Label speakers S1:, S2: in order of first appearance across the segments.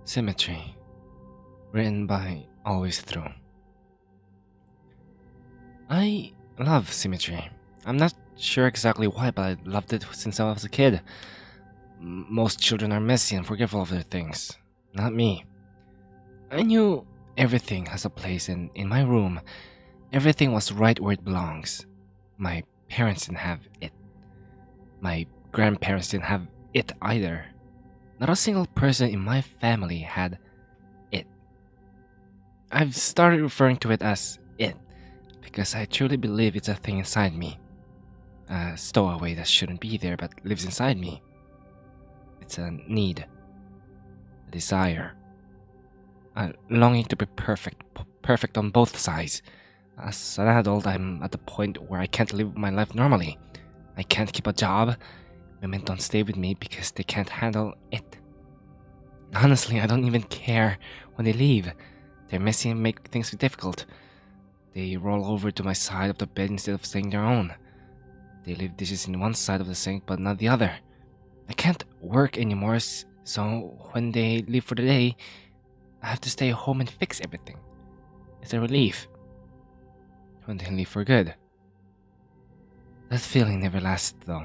S1: Symmetry, written by Always Through. I love Symmetry. I'm not sure exactly why, but I loved it since I was a kid. Most children are messy and forgetful of their things. Not me. I knew everything has a place, and in my room, everything was right where it belongs. My parents didn't have it. My grandparents didn't have it either. Not a single person in my family had it. I've started referring to it as it because I truly believe it's a thing inside me. A stowaway that shouldn't be there but lives inside me. It's a need, a desire, a longing to be perfect on both sides. As an adult, I'm at the point where I can't live my life normally. I can't keep a job. Women don't stay with me because they can't handle it. Honestly, I don't even care when they leave. They're messy and make things difficult. They roll over to my side of the bed instead of staying their own. They leave dishes in one side of the sink but not the other. I can't work anymore, so when they leave for the day, I have to stay home and fix everything. It's a relief. When they leave for good. That feeling never lasts though.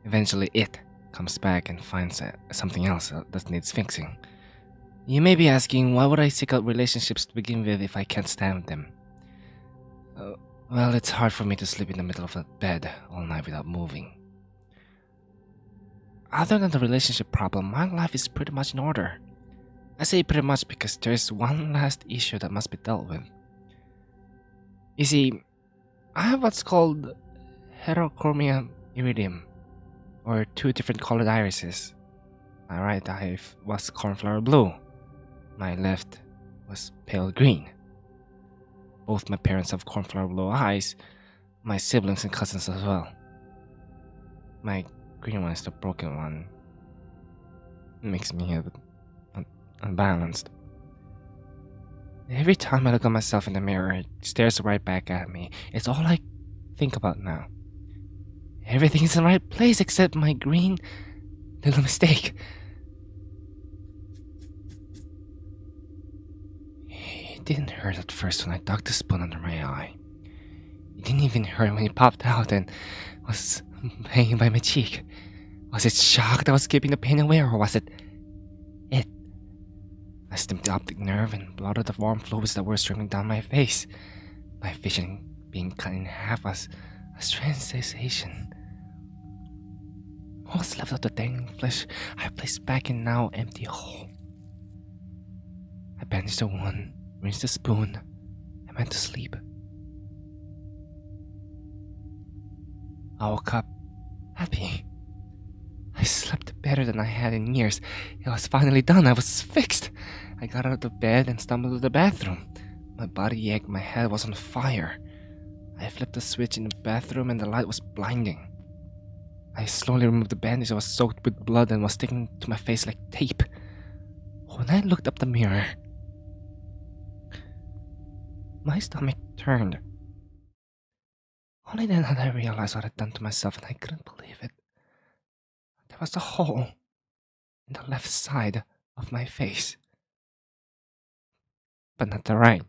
S1: Eventually it comes back and finds something else that needs fixing. You may be asking, why would I seek out relationships to begin with if I can't stand them? Well, it's hard for me to sleep in the middle of a bed all night without moving. Other than the relationship problem, my life is pretty much in order. I say pretty much because there's one last issue that must be dealt with. You see, I have what's called heterochromia iridium, or two different colored irises. My right eye was cornflower blue. My left was pale green. Both my parents have cornflower blue eyes, my siblings and cousins as well. My green one is the broken one. It makes me a bit unbalanced. Every time I look at myself in the mirror, it stares right back at me. It's all I think about now. Everything is in the right place except my green little mistake. It didn't hurt at first when I dug the spoon under my eye. It didn't even hurt when it popped out and was hanging by my cheek. Was it shock that was keeping the pain away, or was it? I snipped the optic nerve and blotted the warm fluids that were streaming down my face. My vision being cut in half was a strange sensation. What was left of the dangling flesh I placed back in now empty hole. I bandaged the wound, rinsed the spoon, and went to sleep. I woke up happy. I slept better than I had in years. It was finally done. I was fixed. I got out of bed and stumbled to the bathroom. My body ached, my head was on fire. I flipped the switch in the bathroom and the light was blinding. I slowly removed the bandage that was soaked with blood and was sticking to my face like tape. When I looked up the mirror, my stomach turned. Only then had I realized what I'd done to myself, and I couldn't believe it. There was a hole in the left side of my face. But not the right.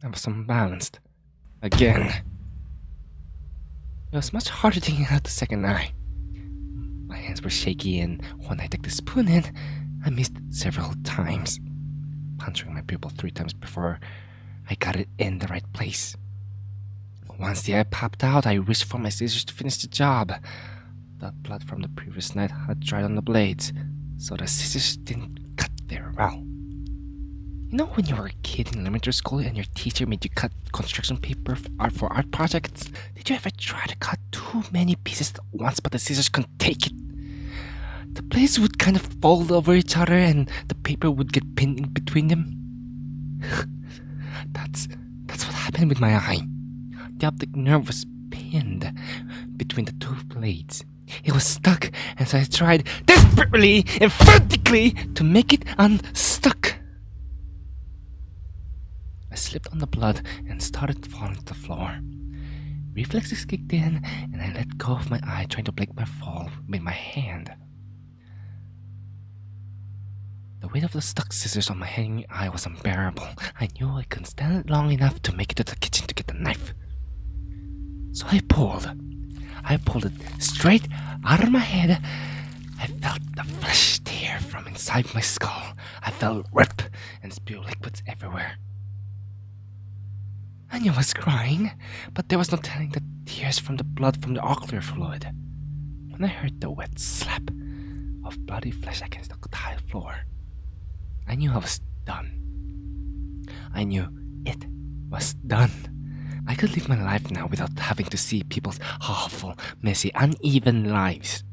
S1: I was unbalanced. Again. It was much harder taking out the second eye. My hands were shaky, and when I took the spoon in, I missed several times, puncturing my pupil 3 times before I got it in the right place. Once the eye popped out, I reached for my scissors to finish the job. The blood from the previous night had dried on the blades, so the scissors didn't cut very well. You know when you were a kid in elementary school and your teacher made you cut construction paper for art projects? Did you ever try to cut too many pieces at once but the scissors couldn't take it? The blades would kind of fold over each other and the paper would get pinned in between them. That's what happened with my eye. The optic nerve was pinned between the two blades. It was stuck, and so I tried desperately and frantically to make it unstuck. I slipped on the blood and started falling to the floor. Reflexes kicked in, and I let go of my eye, trying to break my fall with my hand. The weight of the stuck scissors on my hanging eye was unbearable. I knew I couldn't stand it long enough to make it to the kitchen to get the knife. So I pulled. I pulled it straight out of my head. I felt the flesh tear from inside my skull. I felt rip and spew liquids everywhere. Anya was crying, but there was no telling the tears from the blood from the ocular fluid. When I heard the wet slap of bloody flesh against the tile floor, I knew I was done. I knew it was done. I could live my life now without having to see people's awful, messy, uneven lives.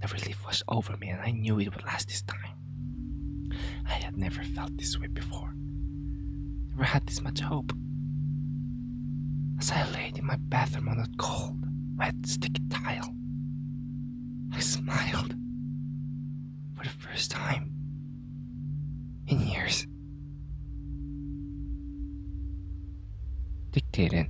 S1: The relief washed over me and I knew it would last this time. I had never felt this way before. Never had this much hope. As I laid in my bathroom on that cold, wet, sticky tile, I smiled. For the first time in years. Dictated